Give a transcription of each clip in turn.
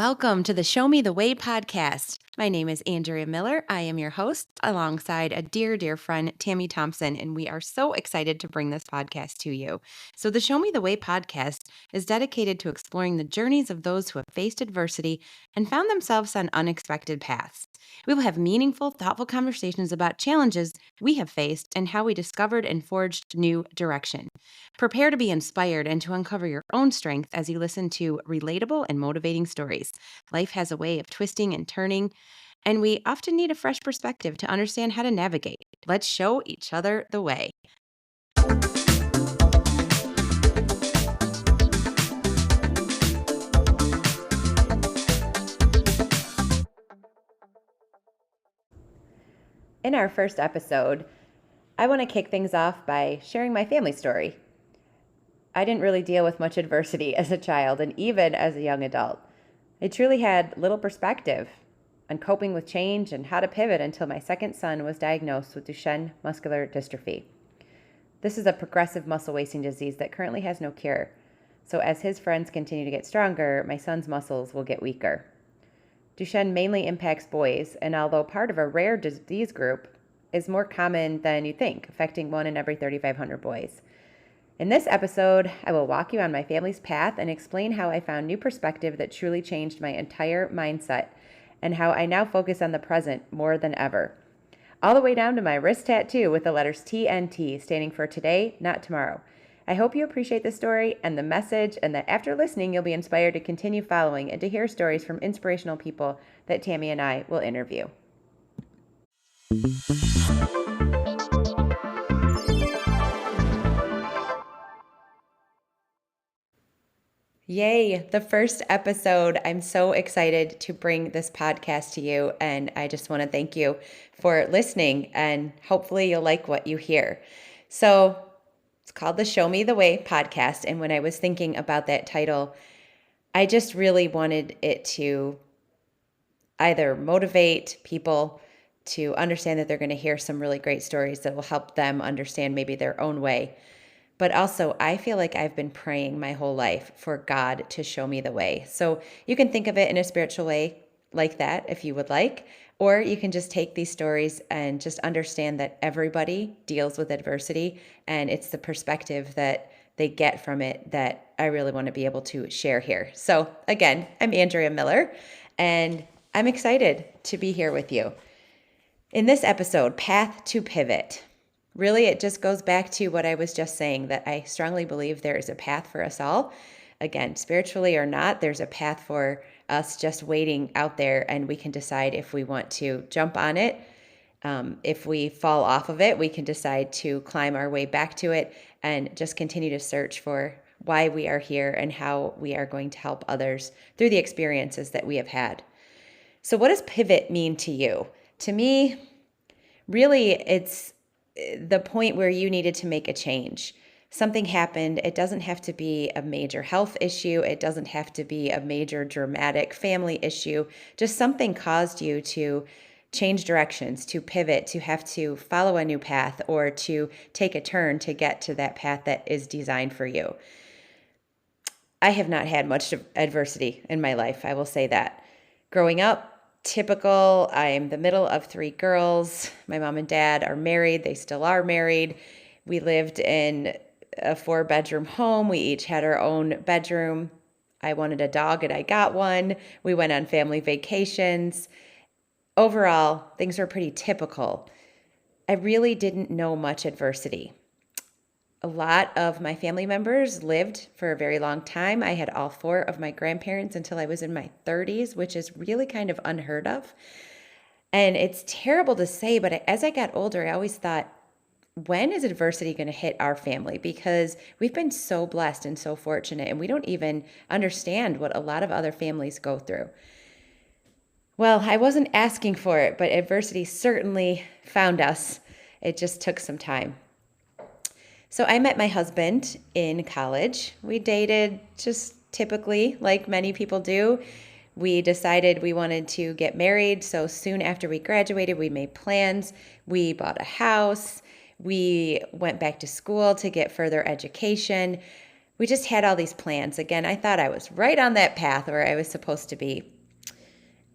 Welcome to the Show Me the Way podcast. My name is Andrea Miller. I am your host alongside a dear friend, Tammy Thompson, and we are so excited to bring this podcast to you. So, the Show Me the Way podcast is dedicated to exploring the journeys of those who have faced adversity and found themselves on unexpected paths. We will have meaningful, thoughtful conversations about challenges we have faced and how we discovered and forged new direction. Prepare to be inspired and to uncover your own strength as you listen to relatable and motivating stories. Life has a way of twisting and turning, and we often need a fresh perspective to understand how to navigate. Let's show each other the way. In our first episode, I want to kick things off by sharing my family story. I didn't really deal with much adversity as a child and even as a young adult. I truly had little perspective on coping with change and how to pivot until my second son was diagnosed with Duchenne Muscular Dystrophy. This is a progressive muscle wasting disease that currently has no cure. So as his friends continue to get stronger, my son's muscles will get weaker. Duchenne mainly impacts boys, and although part of a rare disease group, is more common than you think, affecting 1 in every 3,500 boys. In this episode, I will walk you on my family's path and explain how I found new perspective that truly changed my entire mindset and how I now focus on the present more than ever. All the way down to my wrist tattoo with the letters TNT standing for today, not tomorrow. I hope you appreciate the story and the message, and that after listening, you'll be inspired to continue following and to hear stories from inspirational people that Tammy and I will interview. Yay, the first episode. I'm so excited to bring this podcast to you, and I just want to thank you for listening, and hopefully you'll like what you hear. So it's called the Show Me the Way podcast, and when I was thinking about that title, I just really wanted it to either motivate people to understand that they're going to hear some really great stories that will help them understand maybe their own way. But also, I feel like I've been praying my whole life for God to show me the way. So you can think of it in a spiritual way like that if you would like, or you can just take these stories and just understand that everybody deals with adversity, and it's the perspective that they get from it that I really want to be able to share here. So again, I'm Andrea Miller, and I'm excited to be here with you. In this episode, Path to Pivot. Really, it just goes back to what I was just saying, that I strongly believe there is a path for us all. Again, spiritually or not, there's a path for us just waiting out there, and we can decide if we want to jump on it. If we fall off of it, we can decide to climb our way back to it and just continue to search for why we are here and how we are going to help others through the experiences that we have had. So what does pivot mean to you? To me, really, it's the point where you needed to make a change. Something happened. It doesn't have to be a major health issue. It doesn't have to be a major dramatic family issue. Just something caused you to change directions, to pivot, to have to follow a new path, or to take a turn to get to that path that is designed for you. I have not had much adversity in my life, I will say that. Growing up, typical. I am the middle of 3 girls. My mom and dad are married. They still are married. We lived in a 4-bedroom home. We each had our own bedroom. I wanted a dog and I got one. We went on family vacations. Overall, things were pretty typical. I really didn't know much adversity. A lot of my family members lived for a very long time. I had all 4 of my grandparents until I was in my 30s, which is really kind of unheard of. And it's terrible to say, but as I got older, I always thought, when is adversity going to hit our family? Because we've been so blessed and so fortunate, and we don't even understand what a lot of other families go through. Well, I wasn't asking for it, but adversity certainly found us. It just took some time. So I met my husband in college. We dated just typically like many people do. We decided we wanted to get married. So soon after we graduated, we made plans. We bought a house. We went back to school to get further education. we just had all these plans. Again, I thought I was right on that path where I was supposed to be.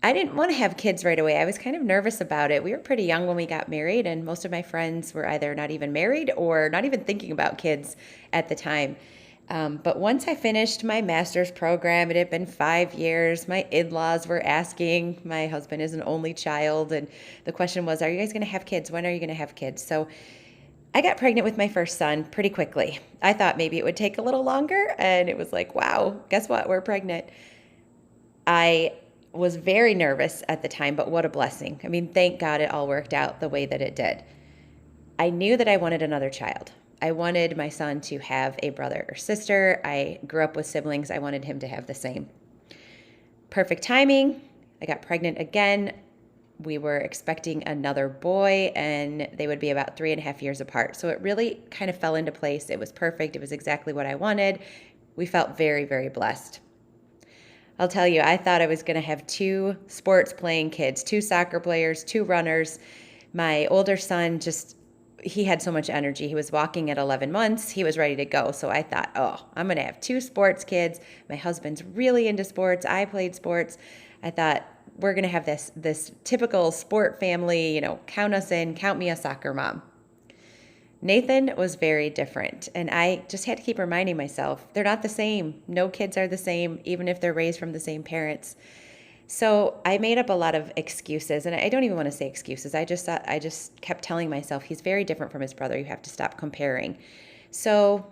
I didn't want to have kids right away. I was kind of nervous about it. We were pretty young when we got married, and most of my friends were either not even married or not even thinking about kids at the time. But once I finished my master's program, it had been 5 years. My in-laws were asking. My husband is an only child, and the question was, are you guys going to have kids? When are you going to have kids? So I got pregnant with my first son pretty quickly. I thought maybe it would take a little longer, and it was like, wow, guess what? We're pregnant. I was very nervous at the time, but what a blessing. I mean, thank God it all worked out the way that it did. I knew that I wanted another child. I wanted my son to have a brother or sister. I grew up with siblings. I wanted him to have the same. Perfect timing. I got pregnant again. We were expecting another boy, and they would be about 3.5 years apart. So it really kind of fell into place. It was perfect. It was exactly what I wanted. We felt very, very blessed. I'll tell you, I thought I was going to have 2 sports playing kids, 2 soccer players, 2 runners. My older son he had so much energy. He was walking at 11 months. He was ready to go. So I thought, oh, I'm going to have 2 sports kids. My husband's really into sports. I played sports. I thought, we're going to have this typical sport family, count us in, count me a soccer mom. Nathan was very different, and I just had to keep reminding myself, they're not the same. No kids are the same, even if they're raised from the same parents. So I made up a lot of excuses, and I don't even want to say excuses. I just kept telling myself, he's very different from his brother. You have to stop comparing. So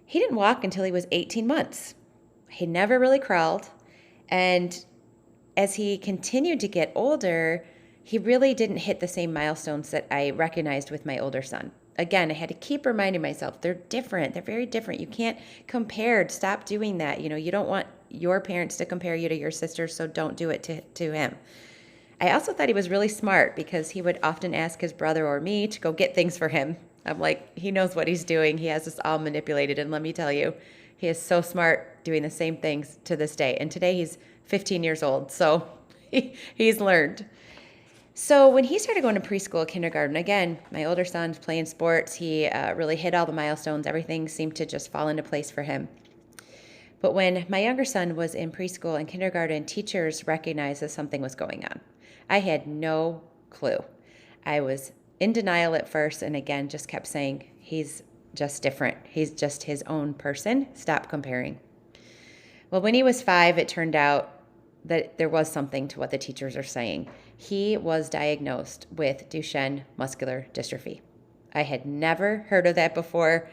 he didn't walk until he was 18 months. He never really crawled, and as he continued to get older, he really didn't hit the same milestones that I recognized with my older son. Again, I had to keep reminding myself, they're different. They're very different. You can't compare. Stop doing that. You don't want your parents to compare you to your sister, so don't do it to him. I also thought he was really smart because he would often ask his brother or me to go get things for him. I'm like, he knows what he's doing. He has us all manipulated. And let me tell you, he is so smart doing the same things to this day. And today he's 15 years old, so he's learned. So when he started going to preschool, kindergarten, again, my older son's playing sports. He really hit all the milestones. Everything seemed to just fall into place for him. But when my younger son was in preschool and kindergarten, teachers recognized that something was going on. I had no clue. I was in denial at first, and again, just kept saying, he's just different. He's just his own person. Stop comparing. Well, when he was 5, it turned out that there was something to what the teachers are saying. He was diagnosed with Duchenne Muscular Dystrophy. I had never heard of that before.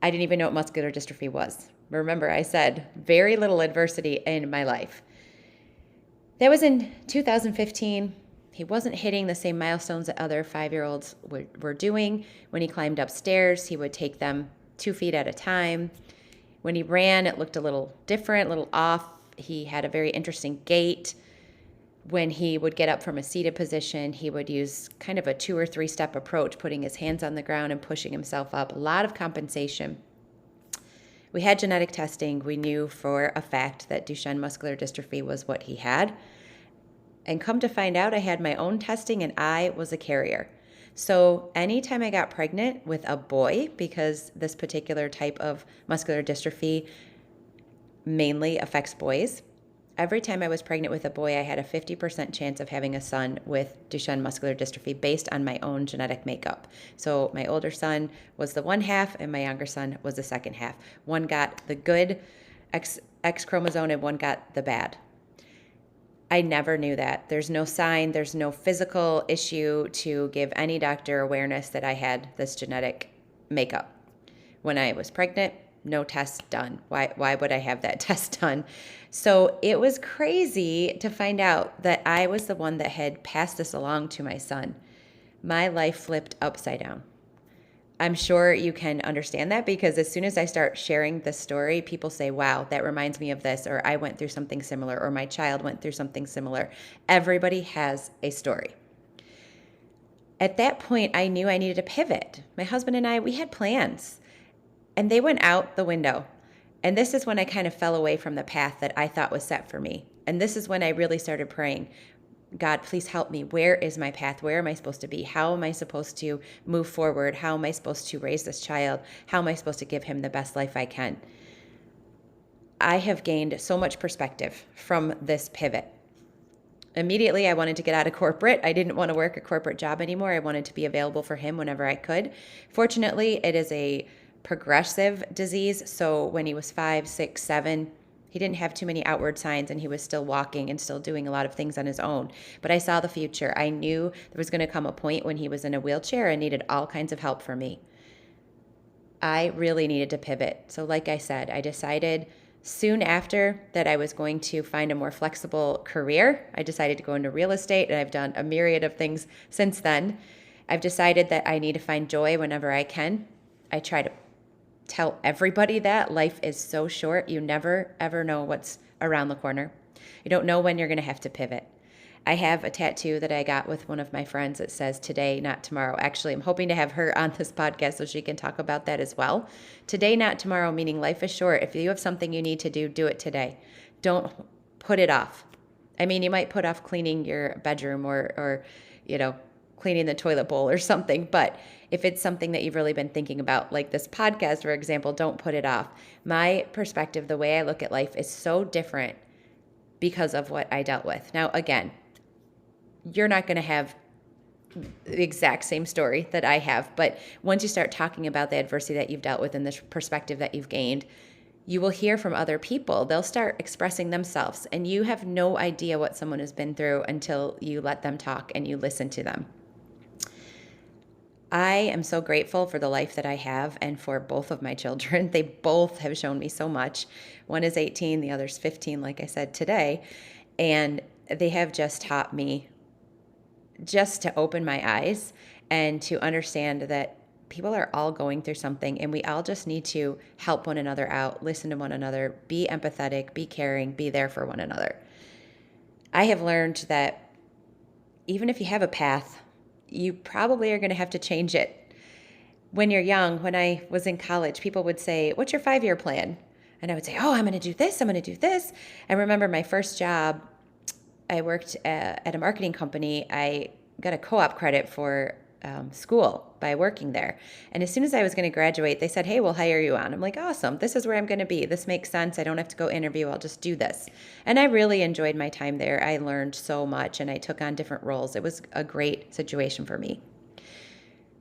I didn't even know what muscular dystrophy was. Remember, I said very little adversity in my life. That was in 2015. He wasn't hitting the same milestones that other 5-year-olds were doing. When he climbed upstairs, he would take them 2 feet at a time. When he ran, it looked a little different, a little off. He had a very interesting gait. When he would get up from a seated position, he would use kind of a 2 or 3 step approach, putting his hands on the ground and pushing himself up. A lot of compensation. We had genetic testing. We knew for a fact that Duchenne muscular dystrophy was what he had. And come to find out, I had my own testing and I was a carrier. So anytime I got pregnant with a boy, because this particular type of muscular dystrophy mainly affects boys, every time I was pregnant with a boy, I had a 50% chance of having a son with Duchenne muscular dystrophy based on my own genetic makeup. So my older son was the one half and my younger son was the second half. One got the good X chromosome and one got the bad. I never knew that. There's no sign, there's no physical issue to give any doctor awareness that I had this genetic makeup. When I was pregnant, no test done. Why would I have that test done? So it was crazy to find out that I was the one that had passed this along to my son. My life flipped upside down. I'm sure you can understand that because as soon as I start sharing this story, people say, wow, that reminds me of this, or I went through something similar, or my child went through something similar. Everybody has a story. At that point, I knew I needed to pivot. My husband and I, we had plans, and they went out the window. And this is when I kind of fell away from the path that I thought was set for me. And this is when I really started praying, God, please help me. Where is my path? Where am I supposed to be? How am I supposed to move forward? How am I supposed to raise this child? How am I supposed to give him the best life I can? I have gained so much perspective from this pivot. Immediately, I wanted to get out of corporate. I didn't want to work a corporate job anymore. I wanted to be available for him whenever I could. Fortunately, it is a progressive disease. So when he was 5, 6, 7, he didn't have too many outward signs and he was still walking and still doing a lot of things on his own. But I saw the future. I knew there was going to come a point when he was in a wheelchair and needed all kinds of help from me. I really needed to pivot. So like I said, I decided soon after that I was going to find a more flexible career. I decided to go into real estate, and I've done a myriad of things since then. I've decided that I need to find joy whenever I can. I try to tell everybody that life is so short. You never, ever know what's around the corner. You don't know when you're going to have to pivot. I have a tattoo that I got with one of my friends that says today, not tomorrow. Actually, I'm hoping to have her on this podcast so she can talk about that as well. Today, not tomorrow, meaning life is short. If you have something you need to do, do it today. Don't put it off. I mean, you might put off cleaning your bedroom or cleaning the toilet bowl or something, but if it's something that you've really been thinking about, like this podcast, for example, don't put it off. My perspective, the way I look at life is so different because of what I dealt with. Now, again, you're not going to have the exact same story that I have, but once you start talking about the adversity that you've dealt with and the perspective that you've gained, you will hear from other people. They'll start expressing themselves, and you have no idea what someone has been through until you let them talk and you listen to them. I am so grateful for the life that I have and for both of my children. They both have shown me so much. One is 18, the other's 15, like I said today, and they have just taught me just to open my eyes and to understand that people are all going through something, and we all just need to help one another out, listen to one another, be empathetic, be caring, be there for one another. I have learned that even if you have a path, you probably are going to have to change it. When you're young, when I was in college, people would say, "What's your 5-year plan?" And I would say, "Oh, I'm going to do this, I'm going to do this." I remember my first job, I worked at a marketing company. I got a co-op credit for school by working there. And as soon as I was going to graduate, they said, "Hey, we'll hire you on." I'm like, "Awesome. This is where I'm going to be. This makes sense. I don't have to go interview. I'll just do this." And I really enjoyed my time there. I learned so much and I took on different roles. It was a great situation for me.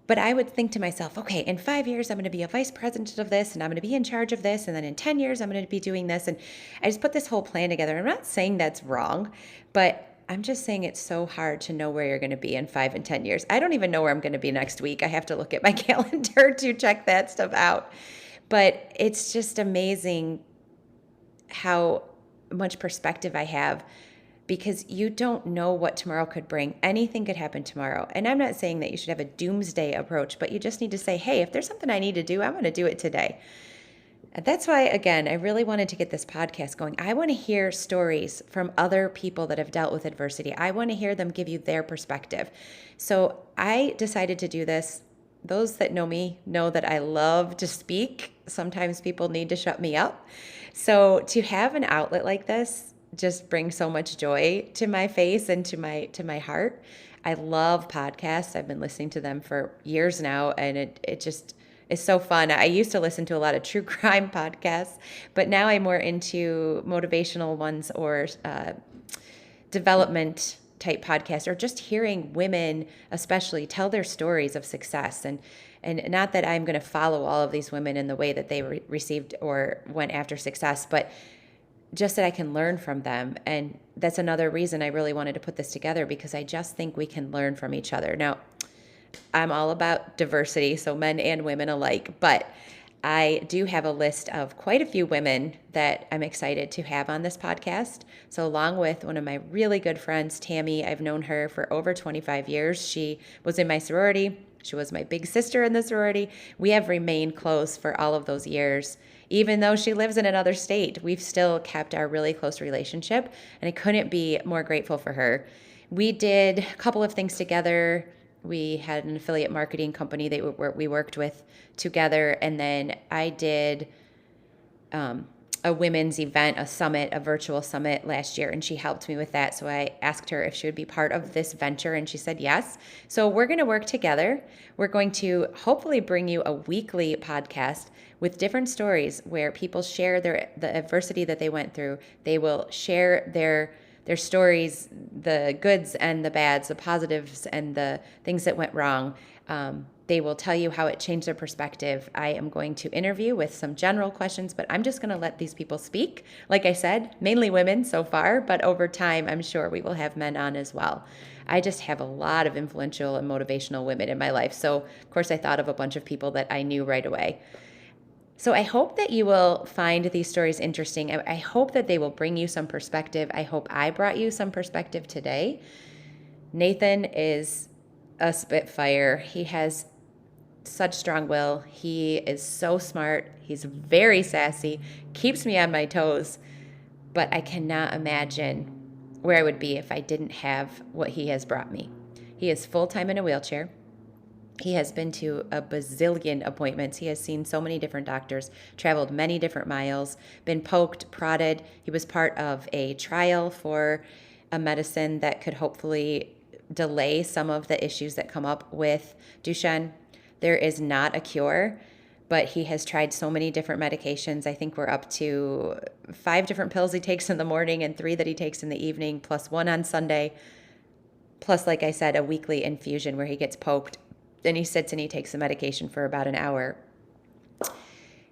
But I would think to myself, okay, in 5 years, I'm going to be a vice president of this, and I'm going to be in charge of this. And then in 10 years, I'm going to be doing this. And I just put this whole plan together. I'm not saying that's wrong, but I'm just saying it's so hard to know where you're going to be in 5 and 10 years. I don't even know where I'm going to be next week. I have to look at my calendar to check that stuff out. But it's just amazing how much perspective I have, because you don't know what tomorrow could bring. Anything could happen tomorrow. And I'm not saying that you should have a doomsday approach, but you just need to say, hey, if there's something I need to do, I'm going to do it today. And that's why, again, I really wanted to get this podcast going. I want to hear stories from other people that have dealt with adversity. I want to hear them give you their perspective. So I decided to do this. Those that know me know that I love to speak. Sometimes people need to shut me up. So to have an outlet like this just brings so much joy to my face and to my heart. I love podcasts. I've been listening to them for years now, and it just is so fun. I used to listen to a lot of true crime podcasts, but now I'm more into motivational ones or development type podcasts, or just hearing women especially tell their stories of success. And not that I'm going to follow all of these women in the way that they received or went after success, but just that I can learn from them. And that's another reason I really wanted to put this together, because I just think we can learn from each other. Now, I'm all about diversity, so men and women alike, but I do have a list of quite a few women that I'm excited to have on this podcast. So along with one of my really good friends, Tammy, I've known her for over 25 years. She was in my sorority. She was my big sister in the sorority. We have remained close for all of those years. Even though she lives in another state, we've still kept our really close relationship, and I couldn't be more grateful for her. We did a couple of things together. We had an affiliate marketing company that we worked with together, and then I did a women's event, a summit, a virtual summit last year, and she helped me with that. So I asked her if she would be part of this venture, and she said yes. So we're going to work together. We're going to hopefully bring you a weekly podcast with different stories where people share the adversity that they went through. They will share their stories, the goods and the bads, the positives and the things that went wrong. They will tell you how it changed their perspective. I am going to interview with some general questions, but I'm just going to let these people speak. Like I said, mainly women so far, but over time, I'm sure we will have men on as well. I just have a lot of influential and motivational women in my life. So, of course, I thought of a bunch of people that I knew right away. So I hope that you will find these stories interesting. I hope that they will bring you some perspective. I hope I brought you some perspective today. Nathan is a spitfire. He has such strong will. He is so smart. He's very sassy, keeps me on my toes, but I cannot imagine where I would be if I didn't have what he has brought me. He is full-time in a wheelchair. He has been to a bazillion appointments. He has seen so many different doctors, traveled many different miles, been poked, prodded. He was part of a trial for a medicine that could hopefully delay some of the issues that come up with Duchenne. There is not a cure, but he has tried so many different medications. I think we're up to 5 different pills he takes in the morning and 3 that he takes in the evening, plus 1 on Sunday, plus, like I said, a weekly infusion where he gets poked. Then he sits and he takes the medication for about an hour.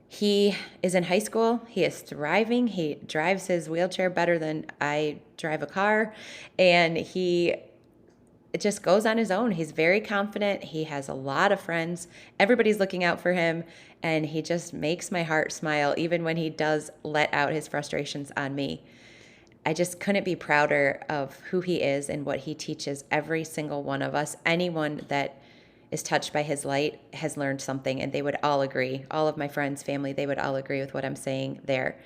He is in high school. He is thriving. He drives his wheelchair better than I drive a car. And it just goes on his own. He's very confident. He has a lot of friends. Everybody's looking out for him. And he just makes my heart smile, even when he does let out his frustrations on me. I just couldn't be prouder of who he is and what he teaches every single one of us. Anyone that is touched by his light has learned something, and they would all agree. All of my friends, family, they would all agree with what I'm saying there.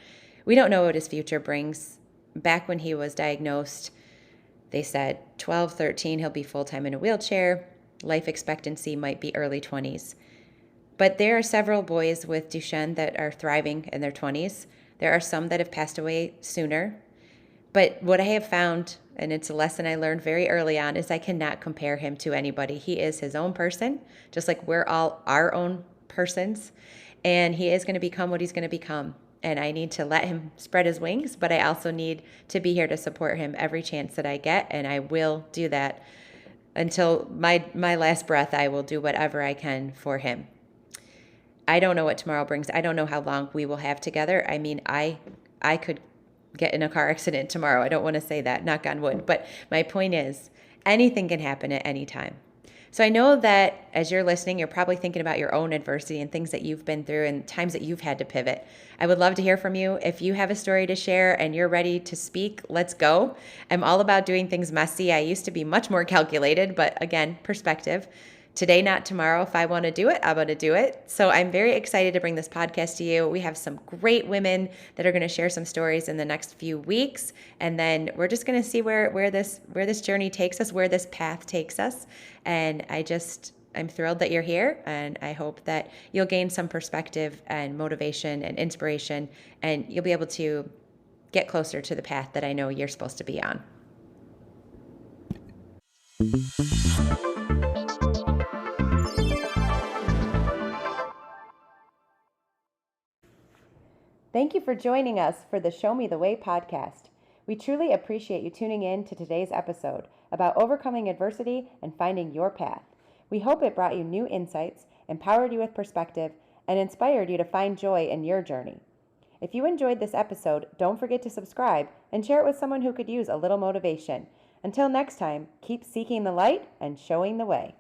We don't know what his future brings. Back when he was diagnosed, they said 12, 13, he'll be full-time in a wheelchair. Life expectancy might be early 20s. But there are several boys with Duchenne that are thriving in their 20s. There are some that have passed away sooner. But what I have found, and it's a lesson I learned very early on, is I cannot compare him to anybody. He is his own person, just like we're all our own persons. And he is going to become what he's going to become. And I need to let him spread his wings, but I also need to be here to support him every chance that I get. And I will do that until my last breath. I will do whatever I can for him. I don't know what tomorrow brings. I don't know how long we will have together. I mean, I could get in a car accident tomorrow. I don't want to say that, knock on wood. But my point is, anything can happen at any time. So I know that as you're listening, you're probably thinking about your own adversity and things that you've been through and times that you've had to pivot. I would love to hear from you. If you have a story to share and you're ready to speak, let's go. I'm all about doing things messy. I used to be much more calculated, but again, perspective. Today, not tomorrow. If I want to do it, I'm going to do it. So I'm very excited to bring this podcast to you. We have some great women that are going to share some stories in the next few weeks. And then we're just going to see where this journey takes us, where this path takes us. And I'm thrilled that you're here. And I hope that you'll gain some perspective and motivation and inspiration. And you'll be able to get closer to the path that I know you're supposed to be on. Thank you for joining us for the Show Me the Way podcast. We truly appreciate you tuning in to today's episode about overcoming adversity and finding your path. We hope it brought you new insights, empowered you with perspective, and inspired you to find joy in your journey. If you enjoyed this episode, don't forget to subscribe and share it with someone who could use a little motivation. Until next time, keep seeking the light and showing the way.